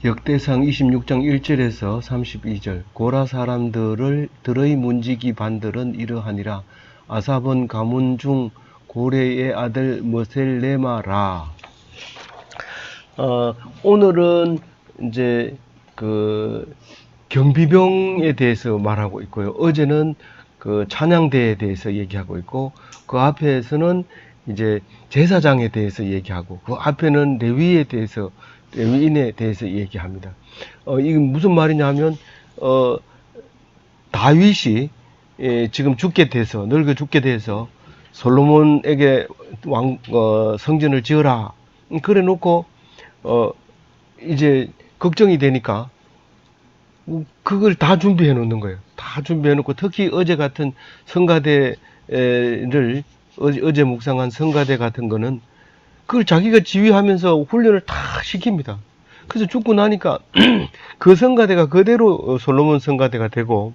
역대상 26장 1절에서 32절 고라 사람들의 문지기 반들은 이러하니라. 아삽은 가문 중 고레의 아들 머셀레마라. 오늘은 이제 그 경비병에 대해서 말하고 있고요. 어제는 그 찬양대에 대해서 얘기하고 있고, 그 앞에서는 이제 제사장에 대해서 얘기하고, 그 앞에는 레위인에 대해서 얘기합니다. 이게 무슨 말이냐면, 다윗이 지금 늙어 죽게 돼서 솔로몬에게 성전을 지어라. 그래 놓고, 이제 걱정이 되니까, 그걸 다 준비해 놓는 거예요. 다 준비해 놓고, 특히 어제 같은 어제 묵상한 성가대 같은 거는 그걸 자기가 지휘하면서 훈련을 다 시킵니다. 그래서 죽고 나니까 그 성가대가 그대로 솔로몬 성가대가 되고,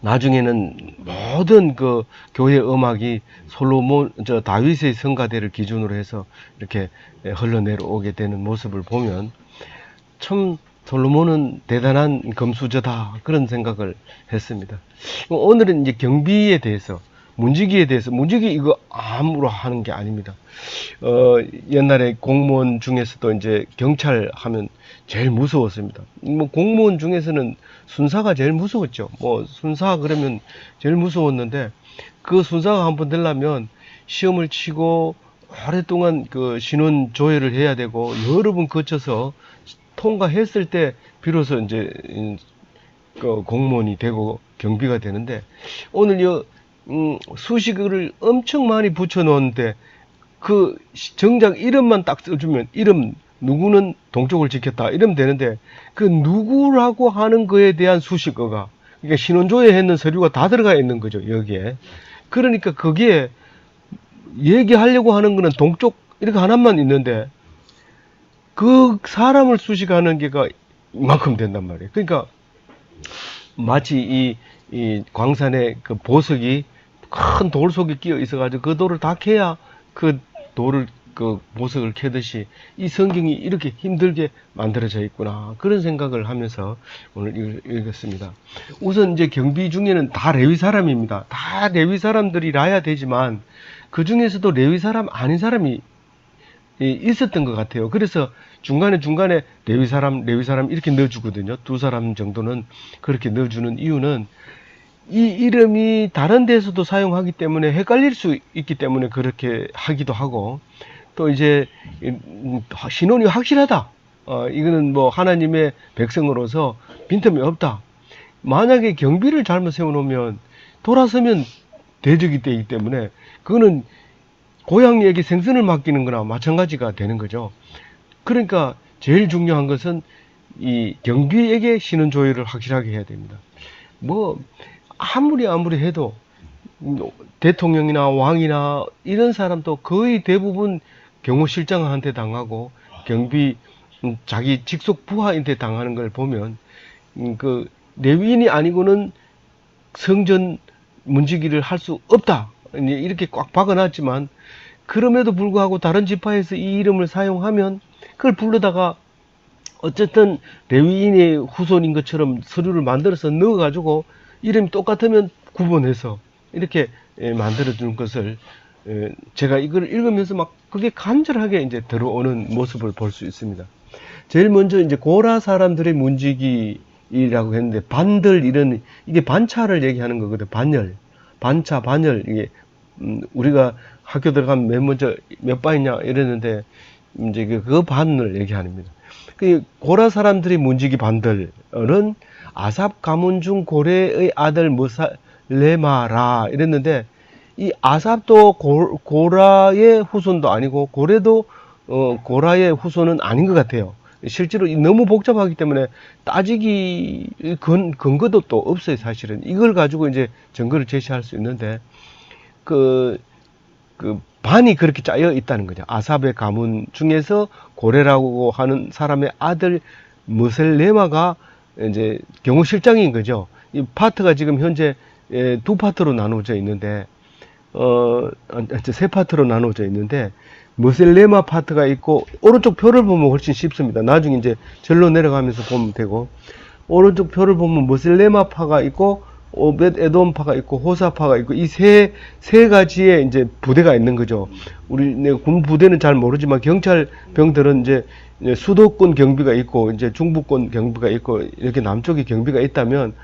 나중에는 모든 그 교회 음악이 다윗의 성가대를 기준으로 해서 이렇게 흘러내려오게 되는 모습을 보면 참 솔로몬은 대단한 금수저다, 그런 생각을 했습니다. 오늘은 이제 경비에 대해서, 문지기 이거 아무로 하는 게 아닙니다. 옛날에 공무원 중에서도 이제 경찰 하면 제일 무서웠습니다. 뭐 공무원 중에서는 순사가 제일 무서웠죠. 뭐 순사 그러면 제일 무서웠는데, 그 순사가 한번 되려면 시험을 치고 오랫동안 그 신원 조회를 해야 되고 여러 번 거쳐서 통과했을 때 비로소 이제 그 공무원이 되고 경비가 되는데, 오늘 수식어를 엄청 많이 붙여 놓는데 그 정작 이름만 딱 써주면, 이름 누구는 동쪽을 지켰다 이러면 되는데, 그 누구라고 하는 거에 대한 수식어가, 그러니까 신원조회 했는 서류가 다 들어가 있는 거죠, 여기에. 그러니까 거기에 얘기하려고 하는 거는 동쪽 이렇게 하나만 있는데, 그 사람을 수식하는 게가 이만큼 된단 말이에요. 그러니까 마치 이 광산에 그 보석이 큰 돌 속에 끼어 있어가지고 그 돌을 다 캐야 그 보석을 캐듯이 이 성경이 이렇게 힘들게 만들어져 있구나, 그런 생각을 하면서 오늘 읽었습니다. 우선 이제 경비 중에는 다 레위 사람입니다. 다 레위 사람들이라야 되지만 그 중에서도 레위 사람 아닌 사람이 있었던 것 같아요. 그래서 중간에 레위 사람 이렇게 넣어주거든요. 2사람 정도는 그렇게 넣어주는 이유는, 이 이름이 다른 데서도 사용하기 때문에 헷갈릴 수 있기 때문에 그렇게 하기도 하고, 또 이제 신원이 확실하다. 이거는 뭐 하나님의 백성으로서 빈틈이 없다. 만약에 경비를 잘못 세워놓으면 돌아서면 대적이 되기 때문에 그거는 고양이에게 생선을 맡기는 거나 마찬가지가 되는 거죠. 그러니까 제일 중요한 것은 이 경비에게 신원 조회를 확실하게 해야 됩니다. 뭐 아무리 해도 대통령이나 왕이나 이런 사람도 거의 대부분 경호실장한테 당하고 경비 자기 직속 부하한테 당하는 걸 보면, 그 레위인이 아니고는 성전 문지기를 할 수 없다, 이렇게 꽉 박아놨지만, 그럼에도 불구하고 다른 지파에서 이 이름을 사용하면 그걸 부르다가 어쨌든 레위인의 후손인 것처럼 서류를 만들어서 넣어가지고 이름이 똑같으면 구분해서 이렇게 만들어주는 것을, 제가 이걸 읽으면서 막 그게 간절하게 이제 들어오는 모습을 볼 수 있습니다. 제일 먼저 이제 고라 사람들의 문지기라고 했는데, 반들, 이게 반차를 얘기하는 거거든. 반차, 반열. 이게 우리가 학교 들어가면 맨 먼저 몇 반이냐 이랬는데, 이제 그 반을 얘기합니다. 그 고라 사람들이 문지기 반들은 아삽 가문 중 고레의 아들 머살레마라 이랬는데, 이 아삽도 고라의 후손도 아니고 고레도 고라의 후손은 아닌 것 같아요. 실제로 너무 복잡하기 때문에 따지기 근거도 또 없어요. 사실은 이걸 가지고 이제 증거를 제시할 수 있는데, 그 반이 그렇게 짜여 있다는 거죠. 아삽의 가문 중에서 고레라고 하는 사람의 아들 머셀레마가 이제 경호실장인 거죠. 이 파트가 지금 현재 2파트로 나눠져 있는데, 3파트로 나눠져 있는데, 머셀레마 파트가 있고, 오른쪽 표를 보면 훨씬 쉽습니다. 나중에 이제 절로 내려가면서 보면 되고, 오른쪽 표를 보면 머셀레마파가 있고, 오벳 에돔파가 있고, 호사파가 있고, 이 세 가지의 이제 부대가 있는 거죠. 우리 군 부대는 잘 모르지만 경찰병들은 이제 수도권 경비가 있고, 이제 중부권 경비가 있고, 이렇게 남쪽에 경비가 있다면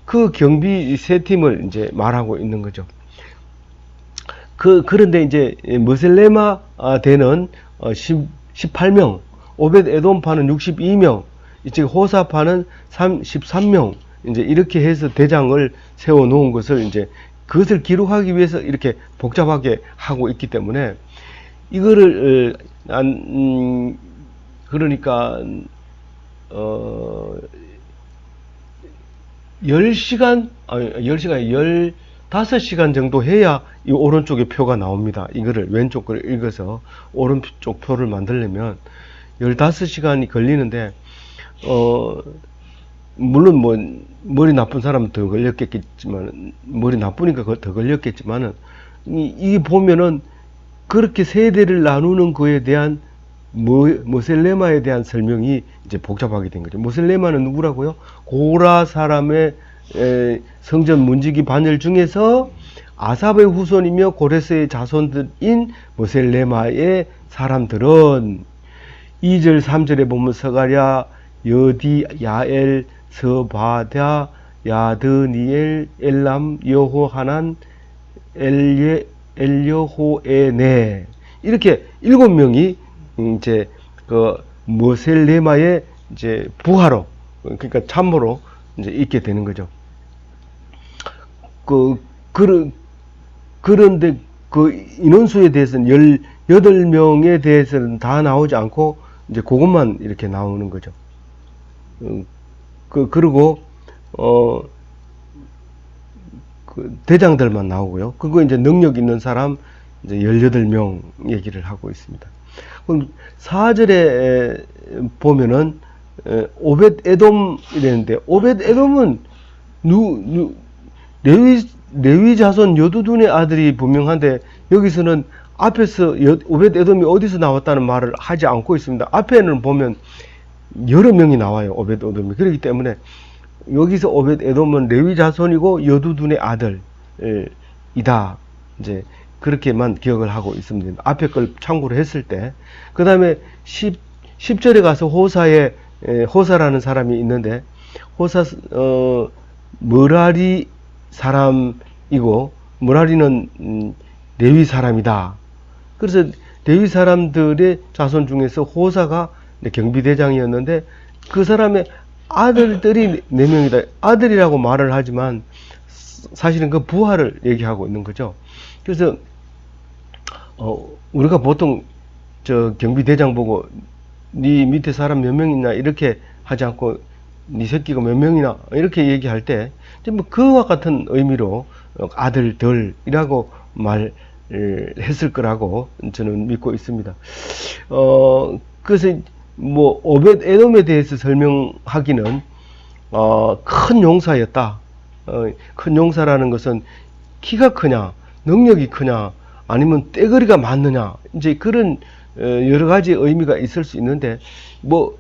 그 경비 세 팀을 이제 말하고 있는 거죠. 그런데 이제 머셀레마 대는 18명, 오벳 에돔파는 62명, 이제 호사파는 13명, 이제 이렇게 해서 대장을 세워 놓은 것을 이제 그것을 기록하기 위해서 이렇게 복잡하게 하고 있기 때문에 이거를 그러니까 10시간 15시간 정도 해야 이 오른쪽에 표가 나옵니다. 이거를 왼쪽 걸 읽어서 오른쪽 표를 만들려면 15시간이 걸리는데 물론 뭐 머리 나쁜 사람은 더 걸렸겠지만, 머리 나쁘니까 더 걸렸겠지만은, 이 보면은 그렇게 세대를 나누는 거에 대한 모셀레마에 대한 설명이 이제 복잡하게 된 거죠. 모셀레마는 누구라고요? 고라 사람의 성전 문지기 반열 중에서 아삽의 후손이며 고레스의 자손들인 모셀레마의 사람들은 2절 3절에 보면 서가랴, 여디, 야엘, 서바랴, 야드니엘, 엘람, 여호하난, 엘여호에네, 이렇게 7명이 이제 그 머셀레마의 이제 부하로, 그러니까 참모로 이제 있게 되는 거죠. 그런데 그 인원수에 대해서는 18명에 대해서는 다 나오지 않고 이제 그것만 이렇게 나오는 거죠. 그리고 그 대장들만 나오고요. 그거 이제 능력 있는 사람 이제 18명 얘기를 하고 있습니다. 그럼 4절에 보면은 오벳 에돔 이랬는데, 오벳 에돔은 레위 자손 여두둔의 아들이 분명한데, 여기서는 앞에서 오벳 에돔이 어디서 나왔다는 말을 하지 않고 있습니다. 앞에는 보면 여러 명이 나와요, 오벳 에돔이. 그렇기 때문에 여기서 오벳 에돔은 레위 자손이고 여두둔의 아들이다, 이제 그렇게만 기억을 하고 있습니다. 앞에 걸 참고로 했을 때. 그 다음에 10절에 가서 호사라는 사람이 있는데, 머라리 사람이고, 머라리는 레위 사람이다. 그래서 레위 사람들의 자손 중에서 호사가 경비대장이었는데, 그 사람의 아들들이 4명이다. 아들이라고 말을 하지만 사실은 그 부하를 얘기하고 있는 거죠. 그래서 우리가 보통 저 경비대장 보고 네 밑에 사람 몇 명 있나 이렇게 하지 않고 네 새끼가 몇 명이나 이렇게 얘기할 때 뭐 그와 같은 의미로 아들들이라고 말했을 거라고 저는 믿고 있습니다. 그래서 뭐 오벳 에돔에 대해서 설명하기는 큰 용사였다. 큰 용사라는 것은 키가 크냐, 능력이 크냐, 아니면 떼거리가 많느냐, 이제 그런 여러 가지 의미가 있을 수 있는데, 뭐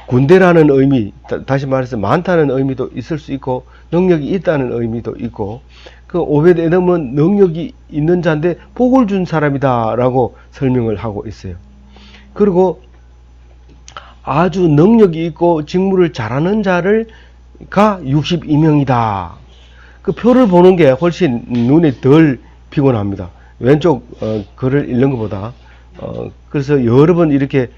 군대라는 의미, 다시 말해서 많다는 의미도 있을 수 있고, 능력이 있다는 의미도 있고, 그 오벳 에돔은 능력이 있는 자인데 복을 준 사람이다라고 설명을 하고 있어요. 그리고 아주 능력이 있고 직무를 잘하는 자가 62명이다. 그 표를 보는 게 훨씬 눈에 덜 피곤합니다. 왼쪽 글을 읽는 것보다. 그래서 여러 번 이렇게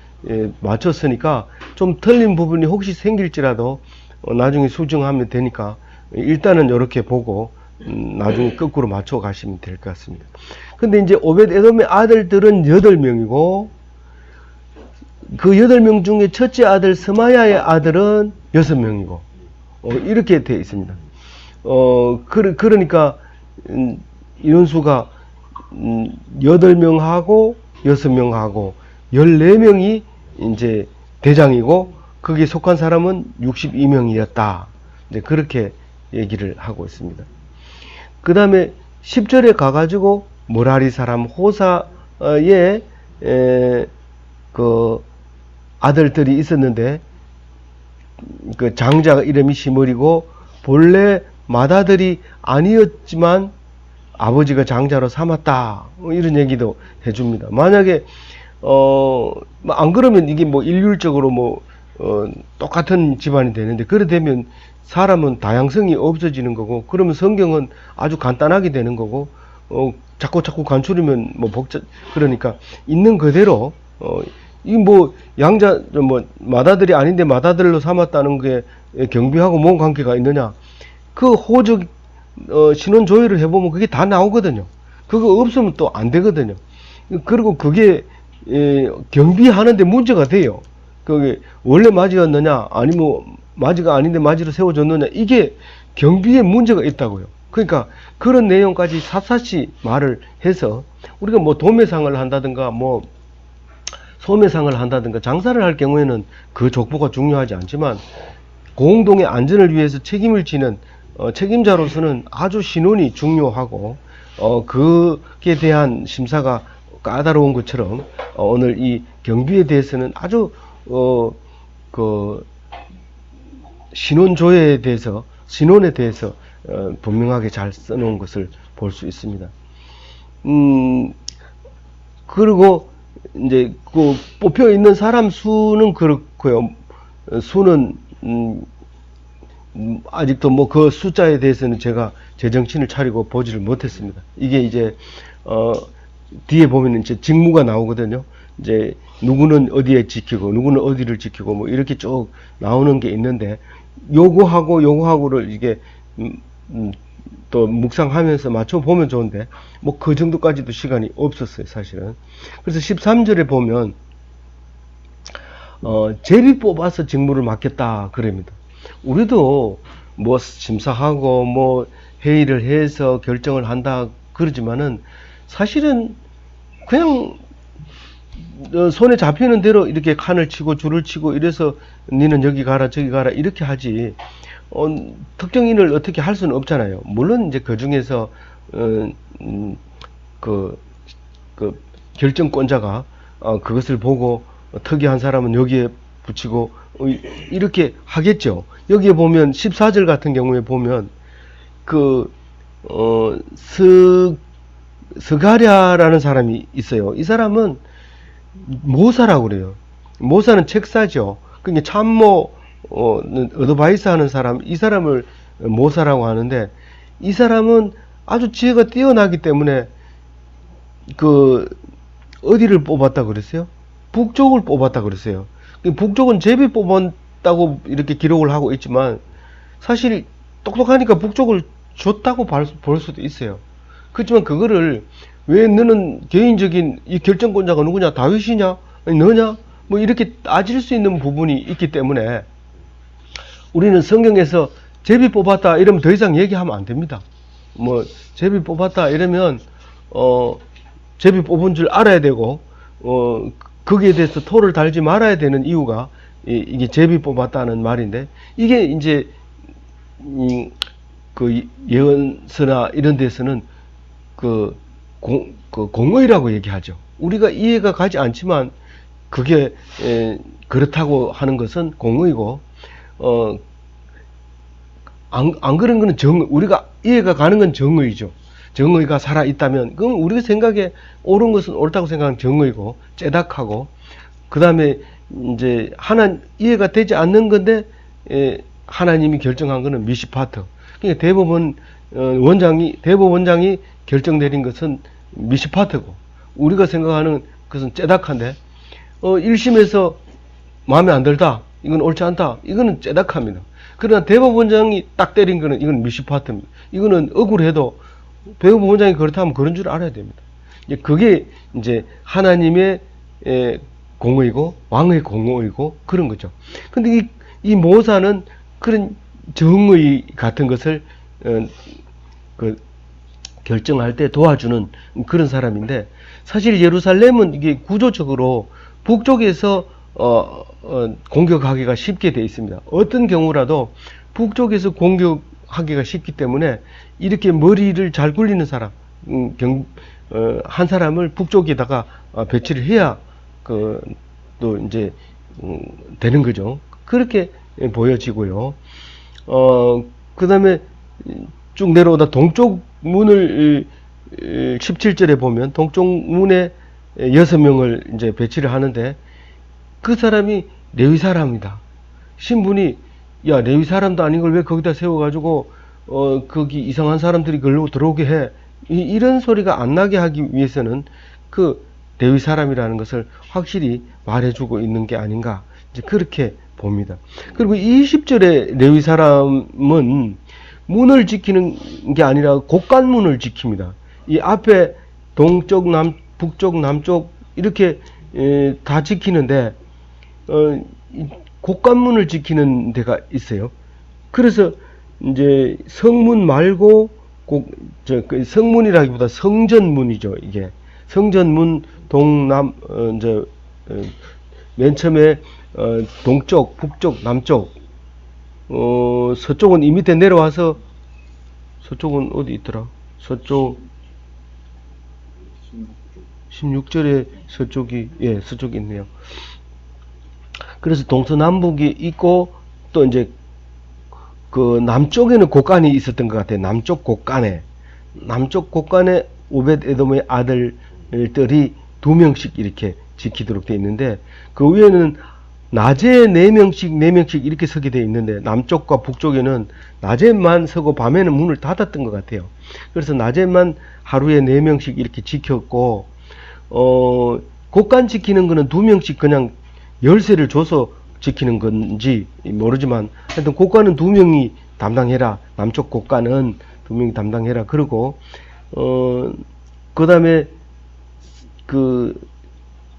맞췄으니까 좀 틀린 부분이 혹시 생길지라도 나중에 수정하면 되니까 일단은 이렇게 보고 나중에 거꾸로 맞춰 가시면 될 것 같습니다. 근데 이제 오벳 에돔의 아들들은 8명이고, 그 8명 중에 첫째 아들 스마야의 아들은 6명이고, 이렇게 되어 있습니다. 그러니까 인원수가 8명하고 6명하고 14명이 이제 대장이고, 거기에 속한 사람은 62명이었다. 이제 그렇게 얘기를 하고 있습니다. 그 다음에 10절에 가가지고 모라리 사람 호사의 그 아들들이 있었는데 그 장자가 이름이 시므리고 본래 맏아들이 아니었지만 아버지가 장자로 삼았다. 이런 얘기도 해줍니다. 만약에 안 그러면 이게 뭐 일률적으로 똑같은 집안이 되는데, 그래 되면 사람은 다양성이 없어지는 거고, 그러면 성경은 아주 간단하게 되는 거고, 자꾸 간추리면 그러니까 있는 그대로, 맏아들이 아닌데 맏아들로 삼았다는 게 경비하고 뭔 관계가 있느냐. 그 호적, 신원 조회를 해보면 그게 다 나오거든요. 그거 없으면 또 안 되거든요. 그리고 그게, 경비하는데 문제가 돼요. 그게 원래 맞이였느냐, 아니면 맞이가 아닌데 맞이로 세워졌느냐, 이게 경비에 문제가 있다고요. 그러니까 그런 내용까지 샅샅이 말을 해서 우리가 도매상을 한다든가 소매상을 한다든가 장사를 할 경우에는 그 족보가 중요하지 않지만 공동의 안전을 위해서 책임을 지는 책임자로서는 아주 신원이 중요하고 그에 대한 심사가 까다로운 것처럼 오늘 이 경비에 대해서는 아주 그 신원조회에 대해서 신원에 대해서 분명하게 잘 써놓은 것을 볼 수 있습니다. 그리고 이제 그 뽑혀 있는 사람 수는 그렇고요. 수는 아직도 그 숫자에 대해서는 제가 제정신을 차리고 보지를 못했습니다. 이게 이제 뒤에 보면 이제 직무가 나오거든요. 이제 누구는 어디에 지키고 누구는 어디를 지키고 이렇게 쭉 나오는 게 있는데, 요거하고를 이게 또 묵상하면서 맞춰보면 좋은데 그 정도까지도 시간이 없었어요, 사실은. 그래서 13절에 보면 제비 뽑아서 직무를 맡겠다 그럽니다. 우리도 심사하고 회의를 해서 결정을 한다 그러지만은 사실은 그냥 손에 잡히는 대로 이렇게 칸을 치고 줄을 치고 이래서 니는 여기 가라 저기 가라 이렇게 하지, 특정인을 어떻게 할 수는 없잖아요. 물론 이제 그 중에서 그 결정권자가 그것을 보고 특이한 사람은 여기에 붙이고 이렇게 하겠죠. 여기에 보면 14절 같은 경우에 보면 스가랴라는 사람이 있어요. 이 사람은 모사라고 그래요. 모사는 책사죠. 그러니까 참모 어드바이스 하는 사람, 이 사람을 모사라고 하는데, 이 사람은 아주 지혜가 뛰어나기 때문에 어디를 뽑았다 그랬어요? 북쪽을 뽑았다 그랬어요. 북쪽은 제비 뽑았다고 이렇게 기록을 하고 있지만 사실 똑똑하니까 북쪽을 줬다고 볼 수도 있어요. 그렇지만 그거를 왜 너는 개인적인 이 결정권자가 누구냐, 다윗이냐, 아니 너냐, 이렇게 따질 수 있는 부분이 있기 때문에 우리는 성경에서 제비 뽑았다 이러면 더 이상 얘기하면 안 됩니다. 제비 뽑았다 이러면 제비 뽑은 줄 알아야 되고 거기에 대해서 토를 달지 말아야 되는 이유가 이게 제비 뽑았다는 말인데, 이게 이제 그 예언서나 이런 데서는 공의라고 얘기하죠. 우리가 이해가 가지 않지만 그게 그렇다고 하는 것은 공의고, 안 그런 거는 우리가 이해가 가는 건 정의죠. 정의가 살아있다면, 그럼 우리가 생각에 옳은 것은 옳다고 생각하는 정의고, 째닥하고, 그 다음에 이제 이해가 되지 않는 건데 하나님이 결정한 거는 미시파트. 그러니까 대법원장이 결정 내린 것은 미시파트고, 우리가 생각하는 것은 째닥한데 1심에서 마음에 안 들다, 이건 옳지 않다, 이거는 째닥합니다. 그러나 대법원장이 딱 때린 거는 이건 미시파트입니다. 이거는 억울해도 대법원장이 그렇다면 그런 줄 알아야 됩니다. 그게 이제 하나님의 공의고 왕의 공의고 그런 거죠. 근데 이 모사는 그런 정의 같은 것을 결정할 때 도와주는 그런 사람인데, 사실 예루살렘은 이게 구조적으로 북쪽에서 공격하기가 쉽게 되어 있습니다. 어떤 경우라도 북쪽에서 공격하기가 쉽기 때문에 이렇게 머리를 잘 굴리는 사람, 한 사람을 북쪽에다가 배치를 해야 또 이제 되는 거죠. 그렇게 보여지고요. 그다음에 쭉 내려오다 동쪽 문을 17절에 보면 동쪽 문에 6명을 이제 배치를 하는데 그 사람이 레위 사람이다. 신분이 야 레위 사람도 아닌 걸 왜 거기다 세워가지고 거기 이상한 사람들이 걸로 들어오게 해. 이런 소리가 안 나게 하기 위해서는 그 레위 사람이라는 것을 확실히 말해주고 있는 게 아닌가 이제 그렇게 봅니다. 그리고 20절에 레위 사람은 문을 지키는 게 아니라 곳간문을 지킵니다. 이 앞에 동쪽, 북쪽, 남쪽 이렇게 다 지키는데 곳간문을 지키는 데가 있어요. 그래서 이제 성문 말고 성문이라기보다 성전문이죠. 이게 성전문 동남 맨 처음에 동쪽, 북쪽, 남쪽 서쪽은 이 밑에 내려와서 서쪽은 어디 있더라? 서쪽 16절에 서쪽이 서쪽이 있네요. 그래서 동서남북이 있고 또 이제 그 남쪽에는 곳간이 있었던 것 같아요. 남쪽 곳간에 오벳 에돔의 아들들이 2명씩 이렇게 지키도록 되어 있는데 그 위에는 낮에 4명씩 이렇게 서게 되어 있는데 남쪽과 북쪽에는 낮에만 서고 밤에는 문을 닫았던 것 같아요. 그래서 낮에만 하루에 4명씩 이렇게 지켰고 곳간 지키는 거는 2명씩 그냥 열쇠를 줘서 지키는 건지 모르지만 하여튼 곳간은 2명이 담당해라. 남쪽 곳간은 2명이 담당해라. 그리고 그 다음에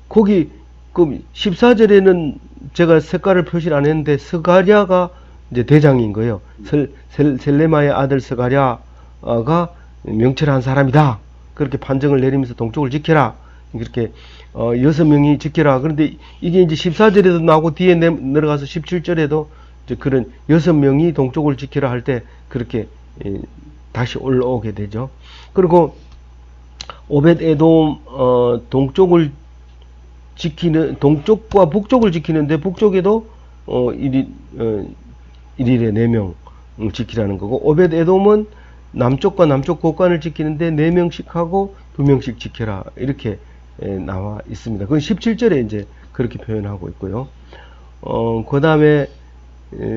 거기 14절에는 제가 색깔을 표시를 안 했는데 스가랴가 이제 대장인 거예요. 셀레마의 아들 스가랴가 명철한 사람이다. 그렇게 판정을 내리면서 동쪽을 지켜라. 그렇게 6명이 지켜라. 그런데 이게 이제 14절에도 나오고 뒤에 내려가서 17절에도 이제 그런 6명이 동쪽을 지켜라 할 때 그렇게 다시 올라오게 되죠. 그리고 오벳 에돔 동쪽과 북쪽을 지키는데 북쪽에도 일일에 4명 지키라는 거고 오벳 에돔은 남쪽과 남쪽 곳간을 지키는데 4명씩 하고 2명씩 지켜라 이렇게 나와 있습니다. 그건 17절에 이제 그렇게 표현하고 있고요. 그 다음에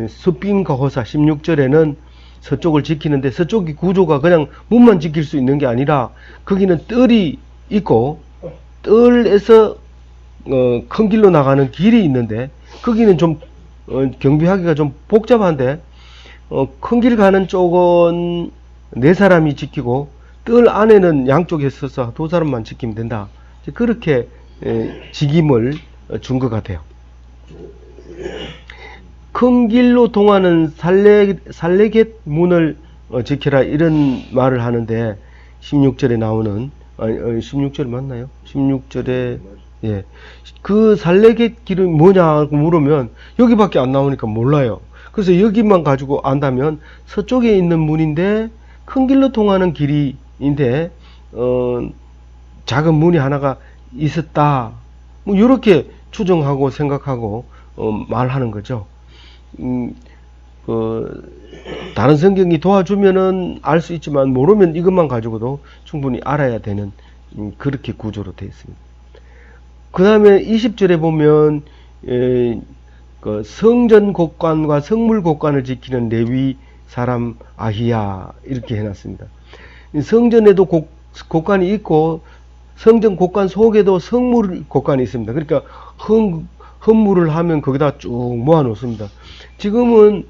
숫빈과 호사 16절에는 서쪽을 지키는데 서쪽이 구조가 그냥 문만 지킬 수 있는 게 아니라 거기는 뜰이 있고 뜰에서 큰 길로 나가는 길이 있는데 거기는 좀 경비하기가 좀 복잡한데 큰 길 가는 쪽은 4사람이 지키고 뜰 안에는 양쪽에 서서 2사람만 지키면 된다. 그렇게 직임을 준 것 같아요. 큰 길로 통하는 살레겟 문을 지켜라 이런 말을 하는데 16절에 나오는 16절 맞나요? 16절에 그 살레겟 길은 뭐냐고 물으면 여기밖에 안 나오니까 몰라요. 그래서 여기만 가지고 안다면 서쪽에 있는 문인데 큰 길로 통하는 길인데 작은 문이 하나가 있었다. 뭐 이렇게 추정하고 생각하고 말하는 거죠. 다른 성경이 도와주면은 알 수 있지만 모르면 이것만 가지고도 충분히 알아야 되는 그렇게 구조로 되어 있습니다. 그 다음에 20절에 보면 그 성전 곳간과 성물 곳간을 지키는 레위 사람 아히야 이렇게 해놨습니다. 성전에도 곳간이 있고 성전 곳간 속에도 성물 곳간이 있습니다. 그러니까 헌물을 하면 거기다 쭉 모아 놓습니다. 지금은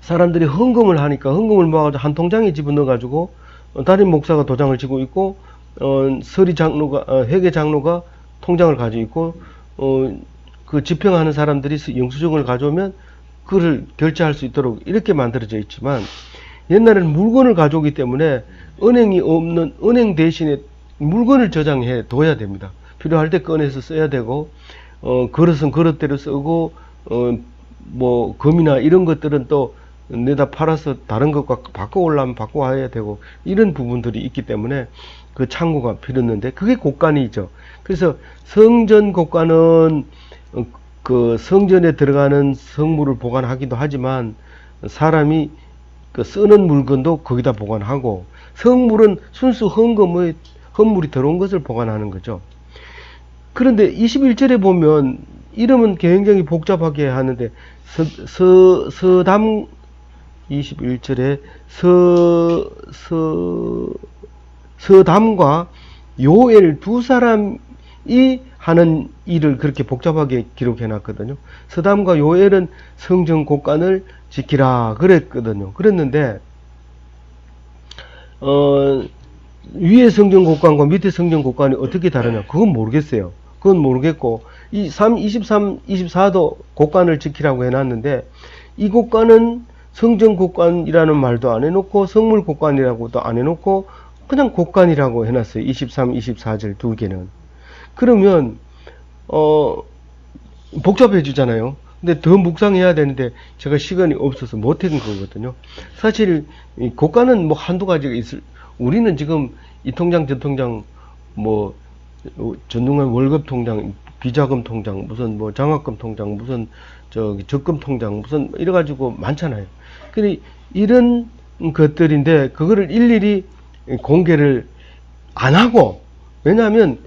사람들이 헌금을 하니까 헌금을 모아가지고 한 통장에 집어넣어 가지고 담임 목사가 도장을 지고 있고 서리 장로가 회계 장로가 통장을 가지고 있고 그 집행하는 사람들이 영수증을 가져오면 그를 결제할 수 있도록 이렇게 만들어져 있지만 옛날에는 물건을 가져오기 때문에 은행이 없는 은행 대신에 물건을 저장해 둬야 됩니다. 필요할 때 꺼내서 써야 되고 그릇은 그릇대로 쓰고 뭐 금이나 이런 것들은 또 내다 팔아서 다른 것과 바꿔 오려면 바꿔 와야 되고 이런 부분들이 있기 때문에 그 창고가 필요했는데 그게 곡간이죠. 그래서 성전 곡간은 그 성전에 들어가는 성물을 보관하기도 하지만 사람이 그 쓰는 물건도 거기다 보관하고 성물은 순수 헌물이 들어온 것을 보관하는 거죠. 그런데 21절에 보면 이름은 굉장히 복잡하게 하는데 서담 21절에 서담과 요엘 두 사람이 하는 일을 그렇게 복잡하게 기록해 놨거든요. 서담과 요엘은 성전 곡간을 지키라 그랬거든요. 그랬는데 위에 성전 곡간과 밑에 성전 곡간이 어떻게 다르냐? 그건 모르겠어요. 그건 모르겠고, 23, 24도 곡간을 지키라고 해놨는데, 이 곡간은 성전 곡간이라는 말도 안 해놓고, 성물 곡간이라고도 안 해놓고, 그냥 곡간이라고 해놨어요. 23, 24절 두 개는. 그러면, 복잡해지잖아요. 근데 더 묵상해야 되는데, 제가 시간이 없어서 못한 거거든요. 사실, 곡간은 뭐 한두 가지가 우리는 지금 이 통장, 저 통장, 뭐, 전동한 월급 통장, 비자금 통장, 무슨 뭐 장학금 통장, 무슨 적금 통장, 무슨 이래가지고 많잖아요. 근데 이런 것들인데, 그거를 일일이 공개를 안 하고, 왜냐하면,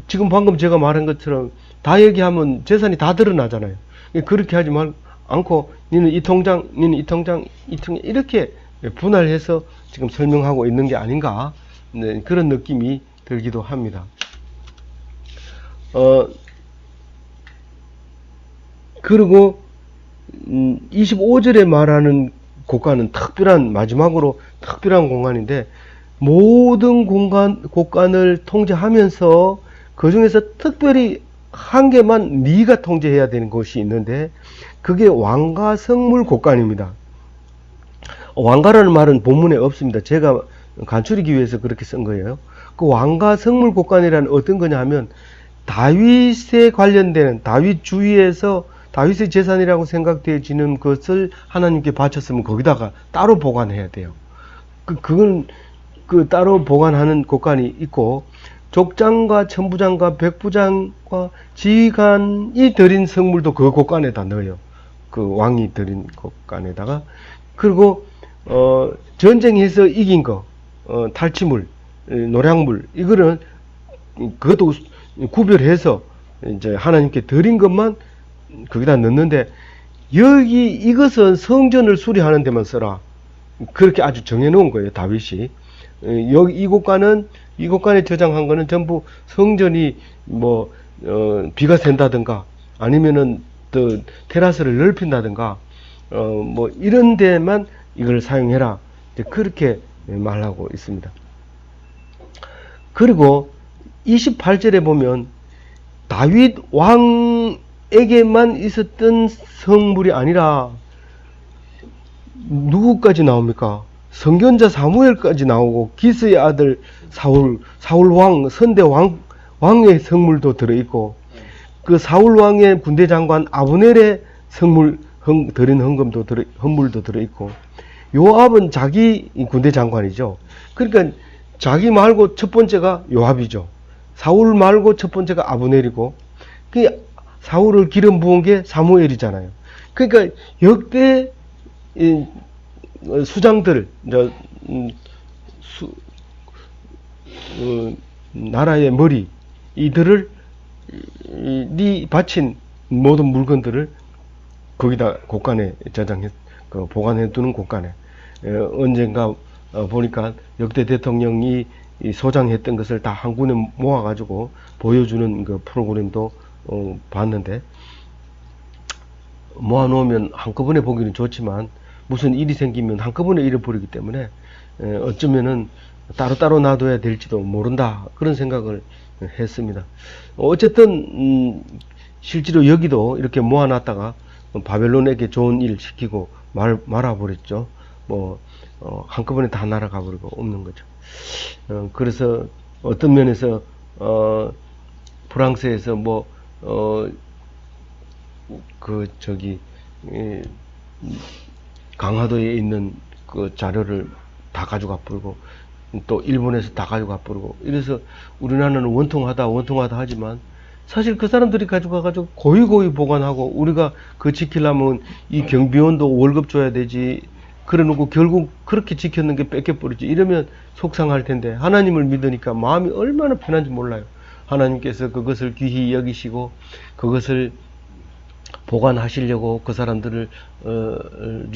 지금 방금 제가 말한 것처럼 다 얘기하면 재산이 다 드러나잖아요. 그렇게 하지 않고, 니는 이 통장, 니는 이 통장, 이 통장, 이렇게 분할해서 지금 설명하고 있는 게 아닌가, 네, 그런 느낌이 들기도 합니다. 그리고 25절에 말하는 곡간은 마지막으로 특별한 공간인데 모든 곡간을 통제하면서 그 중에서 특별히 한 개만 네가 통제해야 되는 것이 있는데 그게 왕가 성물 곡간입니다. 왕가라는 말은 본문에 없습니다. 제가 간추리기 위해서 그렇게 쓴 거예요. 그 왕가 성물 곡간이란 어떤 거냐 하면 다윗에 관련되는 다윗 주위에서 다윗의 재산이라고 생각되어지는 것을 하나님께 바쳤으면 거기다가 따로 보관해야 돼요. 그건 따로 보관하는 곡간이 있고 족장과 천부장과 백부장과 지휘관이 드린 성물도 그 곡간에다 넣어요. 그 왕이 드린 곡간에다가 그리고 전쟁해서 이긴 거 탈취물, 노량물 이거는 그것도 구별해서 이제 하나님께 드린 것만 거기다 넣는데 이것은 성전을 수리하는 데만 써라. 그렇게 아주 정해놓은 거예요, 다윗이. 이 곳간에 저장한 거는 전부 성전이 비가 샌다든가 아니면은 또 테라스를 넓힌다든가 뭐 이런 데만 이걸 사용해라. 그렇게 말하고 있습니다. 그리고 28절에 보면 다윗 왕에게만 있었던 성물이 아니라 누구까지 나옵니까? 선견자 사무엘까지 나오고 기스의 아들 사울 왕 선대 왕의 성물도 들어있고 그 사울 왕의 군대 장관 아브넬의 성물 드린 헌물도 들어있고 요압은 자기 군대 장관이죠. 그러니까 자기 말고 첫 번째가 요압이죠. 사울 말고 첫 번째가 아브넬이고 그 사울을 기름 부은 게 사무엘이잖아요. 그러니까 역대 수장들 나라의 머리 이들을 바친 모든 물건들을 거기다 곳간에 보관해 두는 곳간에 언젠가 보니까 역대 대통령이 소장했던 것을 다 한 군에 모아가지고 보여주는 그 프로그램도 봤는데 모아놓으면 한꺼번에 보기는 좋지만 무슨 일이 생기면 한꺼번에 잃어버리기 때문에 어쩌면은 따로따로 놔둬야 될지도 모른다 그런 생각을 했습니다. 어쨌든 실제로 여기도 이렇게 모아놨다가 바벨론에게 좋은 일 시키고 말아버렸죠. 한꺼번에 다 날아가 버리고 없는 거죠. 그래서 어떤 면에서 프랑스에서 강화도에 있는 그 자료를 다 가져가 버리고 또 일본에서 다 가져가 버리고 이래서 우리나라는 원통하다 하지만 사실 그 사람들이 가져가가지고 고이 보관하고 우리가 그 지키려면 이 경비원도 월급 줘야 되지. 그래 놓고 결국 그렇게 지켰는 게 뺏겨버리지. 이러면 속상할 텐데 하나님을 믿으니까 마음이 얼마나 편한지 몰라요. 하나님께서 그것을 귀히 여기시고 그것을 보관하시려고 그 사람들을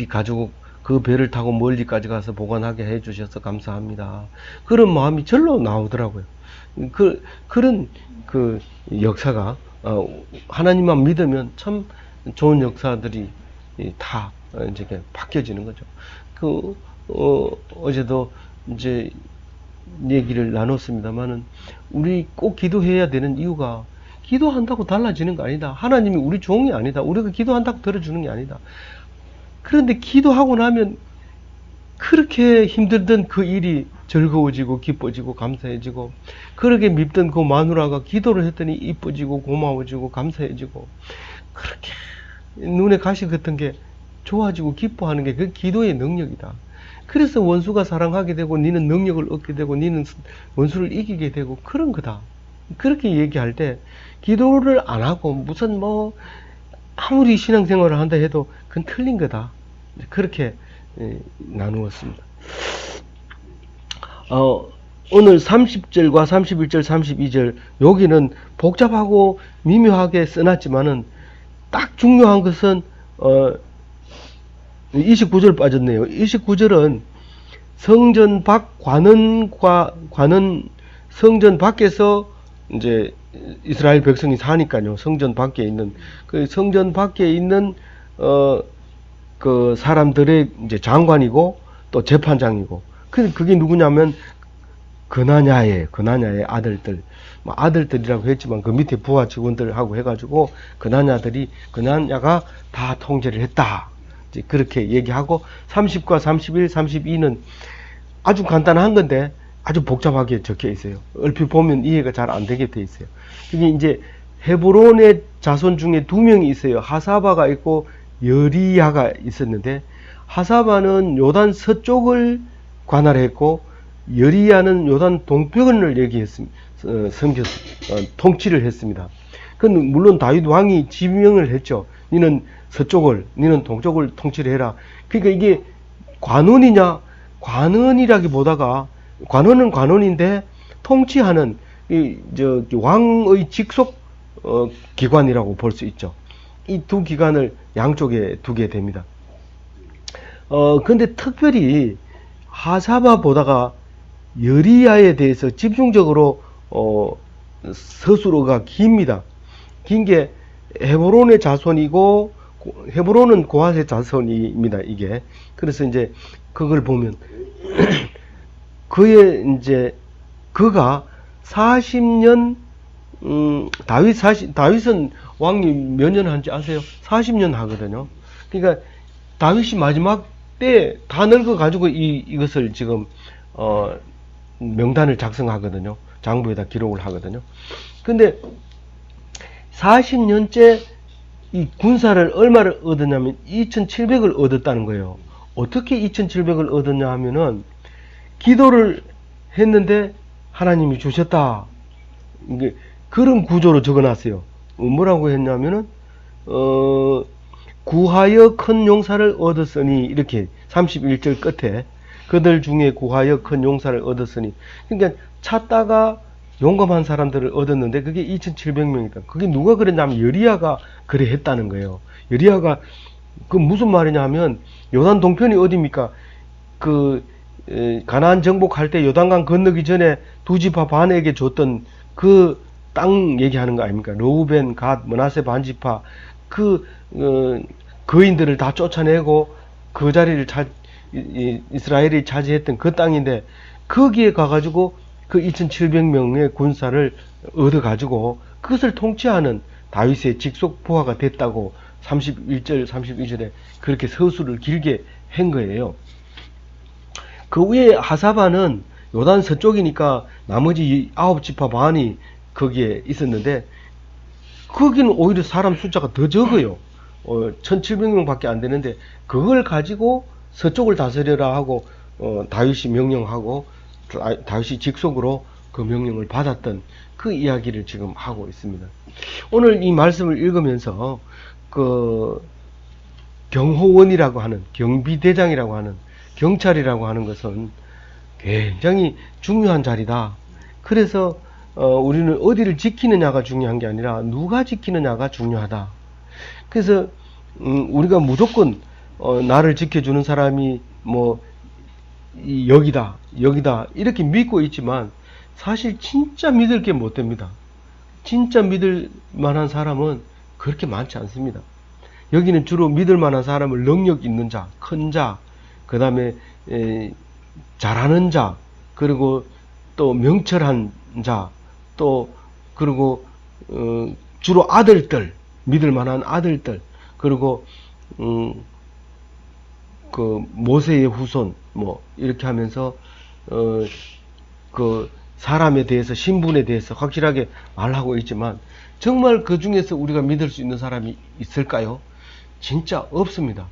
가지고 그 배를 타고 멀리까지 가서 보관하게 해주셔서 감사합니다. 그런 마음이 절로 나오더라고요. 그런 그 역사가 하나님만 믿으면 참 좋은 역사들이 다 이제 바뀌어지는 거죠. 어제도 이제 얘기를 나눴습니다만은 우리 꼭 기도해야 되는 이유가 기도한다고 달라지는 거 아니다. 하나님이 우리 종이 아니다. 우리가 기도한다고 들어주는 게 아니다. 그런데 기도하고 나면 그렇게 힘들던 그 일이 즐거워지고 기뻐지고 감사해지고 그렇게 밉던 그 마누라가 기도를 했더니 이뻐지고 고마워지고 감사해지고 그렇게 눈에 가시 같은 게 좋아지고 기뻐하는 게 그 기도의 능력이다. 그래서 원수가 사랑하게 되고 니는 능력을 얻게 되고 니는 원수를 이기게 되고 그런 거다. 그렇게 얘기할 때 기도를 안 하고 무슨 아무리 신앙생활을 한다 해도 그건 틀린 거다. 그렇게 나누었습니다. 오늘 30절과 31절, 32절 여기는 복잡하고 미묘하게 써놨지만은 딱 중요한 것은 29절 빠졌네요. 29절은 성전 밖 관은 성전 밖에서 이제 이스라엘 백성이 사니까요. 성전 밖에 있는 그 성전 밖에 있는 그 사람들의 이제 장관이고 또 재판장이고 그게 누구냐면 그나냐의 아들들 아들들이라고 했지만 그 밑에 부하 직원들하고 해가지고 그나냐가 다 통제를 했다. 이제 그렇게 얘기하고 30과 31, 32는 아주 간단한 건데 아주 복잡하게 적혀 있어요. 얼핏 보면 이해가 잘 안 되게 돼 있어요. 이게 이제 헤브론의 자손 중에 두 명이 있어요. 하사바가 있고 여리야가 있었는데 하사바는 요단 서쪽을 관할했고 여리야는 요단 동편을 통치를 했습니다. 그건 물론 다윗 왕이 지명을 했죠. 니는 서쪽을, 니는 동쪽을 통치를 해라. 그러니까 이게 관원이냐? 관원이라기보다가 관원은 관원인데 통치하는 왕의 직속 기관이라고 볼 수 있죠. 이 두 기관을 양쪽에 두게 됩니다. 근데 특별히 하사바보다가 여리야에 대해서 집중적으로 서술어가 깁니다. 긴 게 헤브론의 자손이고 헤브론은 고핫의 자손입니다. 이게 그래서 이제 그걸 보면 그가 40년 다윗은 왕이 몇 년 한지 아세요? 40년 하거든요. 그러니까 다윗이 마지막 때 다 늙어 가지고 이것을 지금 명단을 작성하거든요. 장부에다 기록을 하거든요. 근데 40년째 이 군사를 얼마를 얻었냐면 2,700을 얻었다는 거예요. 어떻게 2,700을 얻었냐 하면은 기도를 했는데 하나님이 주셨다. 이게 그런 구조로 적어놨어요. 뭐라고 했냐면은 구하여 큰 용사를 얻었으니 이렇게 31절 끝에 그들 중에 구하여 큰 용사를 얻었으니 그러니까 찾다가 용감한 사람들을 얻었는데 그게 2,700명이다. 그게 누가 그랬냐면 여리야가 그래 했다는 거예요. 여리야가 그 무슨 말이냐면 요단 동편이 어디입니까? 가나안 정복할 때 요단강 건너기 전에 두 지파 반에게 줬던 그 땅 얘기하는 거 아닙니까? 르우벤, 갓, 므낫세 반지파 거인들을 다 쫓아내고 그 자리를 이스라엘이 차지했던 그 땅인데 거기에 가가지고 그 2,700명의 군사를 얻어가지고 그것을 통치하는 다윗의 직속 부하가 됐다고 31절, 32절에 그렇게 서술을 길게 한 거예요. 그 위에 하사바는 요단 서쪽이니까 나머지 9지파 반이 거기에 있었는데 거기는 오히려 사람 숫자가 더 적어요. 1,700명 밖에 안 되는데 그걸 가지고 서쪽을 다스려라 하고 다윗이 명령하고 다윗이 직속으로 그 명령을 받았던 그 이야기를 지금 하고 있습니다. 오늘 이 말씀을 읽으면서 그 경호원이라고 하는, 경비대장이라고 하는, 경찰이라고 하는 것은 굉장히 중요한 자리다. 그래서 우리는 어디를 지키느냐가 중요한 게 아니라 누가 지키느냐가 중요하다. 그래서 우리가 무조건 나를 지켜주는 사람이 뭐 여기다 이렇게 믿고 있지만 사실 진짜 믿을 게 못 됩니다. 진짜 믿을 만한 사람은 그렇게 많지 않습니다. 여기는 주로 믿을 만한 사람을 능력 있는 자, 큰 자, 그 다음에 잘하는 자, 그리고 또 명철한 자, 또 그리고 주로 아들들, 믿을 만한 아들들, 그리고 그 모세의 후손 뭐 이렇게 하면서 그 사람에 대해서, 신분에 대해서 확실하게 말하고 있지만 정말 그 중에서 우리가 믿을 수 있는 사람이 있을까요? 진짜 없습니다.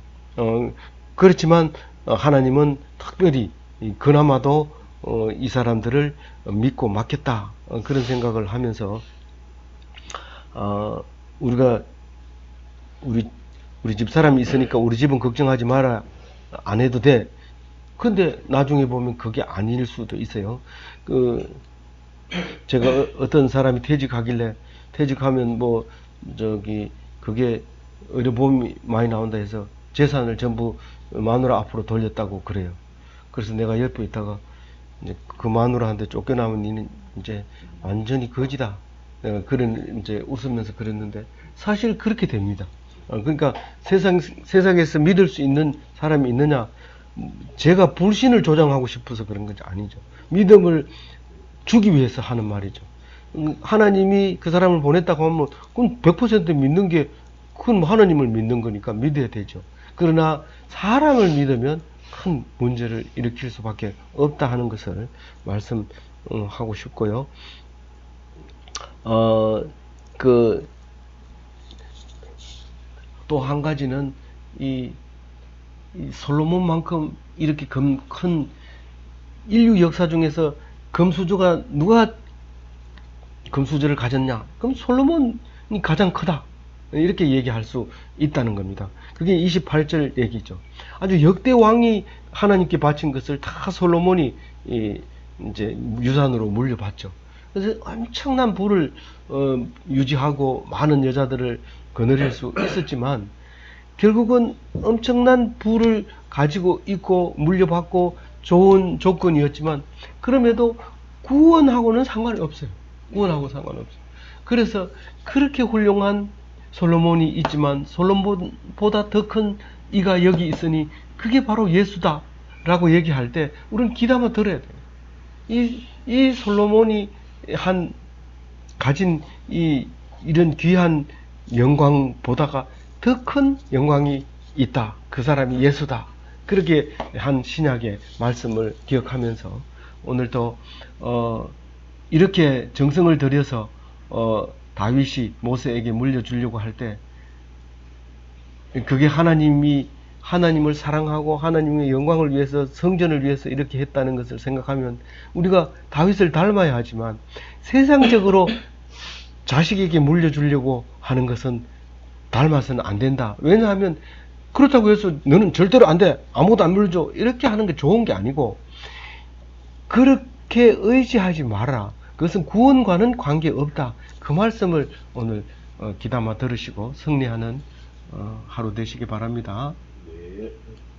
그렇지만 하나님은 특별히 그나마도 이 사람들을 믿고 맡겠다, 그런 생각을 하면서 우리가 우리 집 사람이 있으니까 우리 집은 걱정하지 마라, 안 해도 돼. 근데 나중에 보면 그게 아닐 수도 있어요. 제가 어떤 사람이 퇴직하면 뭐 그게 의료보험이 많이 나온다 해서 재산을 전부 마누라 앞으로 돌렸다고 그래요. 그래서 내가 옆에 있다가 이제 그 마누라한테 쫓겨나면 니는 이제 완전히 거지다, 내가 이제 웃으면서 그랬는데 사실 그렇게 됩니다. 그러니까 세상에서 믿을 수 있는 사람이 있느냐, 제가 불신을 조장하고 싶어서 그런 건지 아니죠. 믿음을 주기 위해서 하는 말이죠. 하나님이 그 사람을 보냈다고 하면 그건 100% 믿는 게, 그건 하나님을 믿는 거니까 믿어야 되죠. 그러나 사람을 믿으면 큰 문제를 일으킬 수밖에 없다 하는 것을 말씀하고 싶고요. 또 한 가지는 이 솔로몬만큼 이렇게 큰 인류 역사 중에서 금수저가 누가 금수저를 가졌냐? 그럼 솔로몬이 가장 크다, 이렇게 얘기할 수 있다는 겁니다. 그게 28절 얘기죠. 아주 역대 왕이 하나님께 바친 것을 다 솔로몬이 이제 유산으로 물려받죠. 그래서 엄청난 부를 유지하고 많은 여자들을 거느릴 수 있었지만 결국은 엄청난 부를 가지고 있고 물려받고 좋은 조건이었지만 그럼에도 구원하고는 상관이 없어요. 구원하고 상관없어요. 그래서 그렇게 훌륭한 솔로몬이 있지만 솔로몬보다 더 큰 이가 여기 있으니 그게 바로 예수다 라고 얘기할 때 우리는 귀담아 들어야 돼요. 이 솔로몬이 가진 이런 귀한 영광보다가 더 큰 영광이 있다. 그 사람이 예수다. 그렇게 한 신약의 말씀을 기억하면서 오늘도 이렇게 정성을 들여서 다윗이 모세에게 물려주려고 할 때 그게 하나님을 사랑하고 하나님의 영광을 위해서, 성전을 위해서 이렇게 했다는 것을 생각하면 우리가 다윗을 닮아야 하지만 세상적으로 자식에게 물려주려고 하는 것은 닮아서는 안 된다. 왜냐하면 그렇다고 해서 너는 절대로 안 돼, 아무도 안 물려줘, 이렇게 하는 게 좋은 게 아니고 그렇게 의지하지 마라. 그것은 구원과는 관계없다. 그 말씀을 오늘 귀담아 들으시고 승리하는 하루 되시기 바랍니다.